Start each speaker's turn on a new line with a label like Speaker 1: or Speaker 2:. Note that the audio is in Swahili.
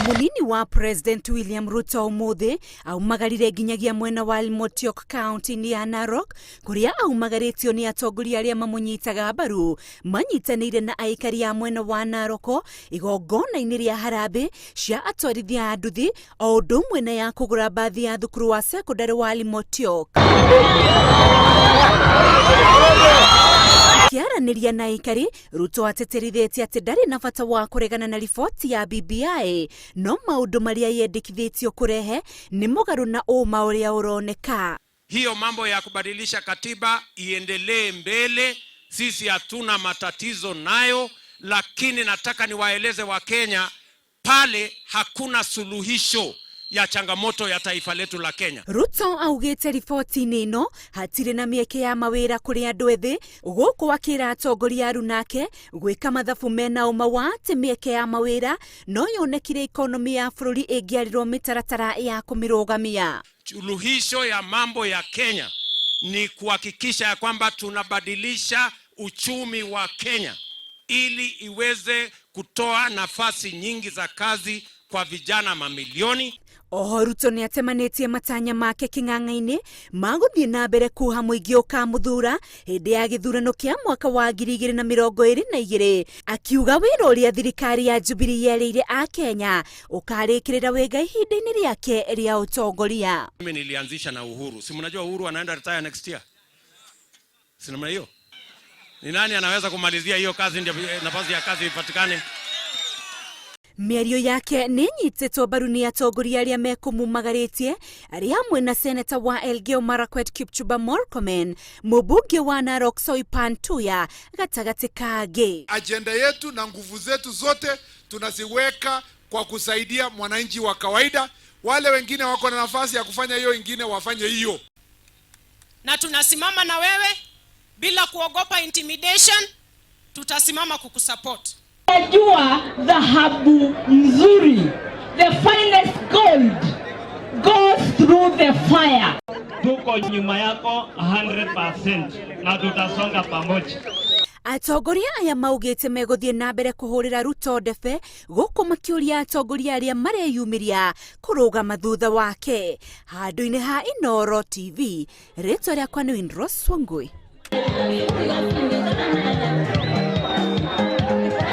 Speaker 1: Munini wa President William Ruto umuthi aumagarire nginyagia mwena wa Motiok County ni ya Narok kuria aumagaritio ni atongoria aria mamunyitaga mbaru manyitanire na aikari ya mwena wa Narok igongona-ini ria harambe cia atwarithia a nduthi o undu umwe na ya kugura bathi ya thukuru wa secondary wa Motiok. Kiaraniria na Aikari, Ruto ateterithitie ati ndari na bata wa kuregana na riboti ya BBI, no maundu maria yendekithitio kurehe ni mugaru na uma uria uroneka.
Speaker 2: Hiyo mambo ya kubadilisha katiba iendelee mbele, sisi hatuna matatizo nayo, lakini nataka niwaeleze wa Kenya pale hakuna suluhisho ya changamoto ya taifa letu la Kenya.
Speaker 1: Ruto augite riboti nino hatire na mieke ya mawira kuri andu ethi guku wakira atongoria runake gwika mathabu mena uma wa ati mieke ya mawira no yonekire ekonomi ya bururi ingiarirwo mitaratara ya kumirugamia.
Speaker 2: Suluhisho ya mambo ya Kenya ni kuhakikisha ya kwamba tunabadilisha uchumi wa Kenya ili iweze kutoa nafasi nyingi za kazi kwa vijana mamilioni.
Speaker 1: Ruto ni atemanitie matanya make king'ang'a-ini maguthie na mbere kuha muingi ukamuthura hindi ya githurano kia mwaka wa 2022 akiuga wira uria thirikari ya Jubilee yereire a Kenya ukarikirira wega ihinda-ini riake ria utongoria.
Speaker 2: Mimi nilianzisha na Uhuru. Si mnajua Uhuru anaenda retire next year? Si namna hiyo? Ni nani anaweza kumalizia hiyo kazi ndio nafasi ya kazi ipatikane?
Speaker 1: Miario yake ni nyitĩtwo mbaru ni atongoria aria mekumumagaritie ari hamwe na seneta wa Elgeyo Marakwet Kipchumba Murkomen, mubunge wa Narok Soipan Tuya gatagati kage.
Speaker 3: Agenda yetu na nguvu zetu zote tunaziweka kwa kusaidia mwananchi wa kawaida. Wale wengine wako na nafasi ya kufanya hiyo, wengine wafanye hiyo.
Speaker 4: Na tunasimama na wewe bila kuogopa intimidation, tutasimama kukusupport.
Speaker 5: Najua dhahabu nzuri, the finest gold goes through the fire.
Speaker 6: Tuko nyuma yako 100% na tutasonga pamoja.
Speaker 1: Atongoria aya maugite meguthie na mbere kuhurira Ruto ndebe guku makiuria atongoria aria mareyumiria kurugama thutha wake. Handu-ini ha Inoro TV, ritwa riakwa ni Windros Wangui.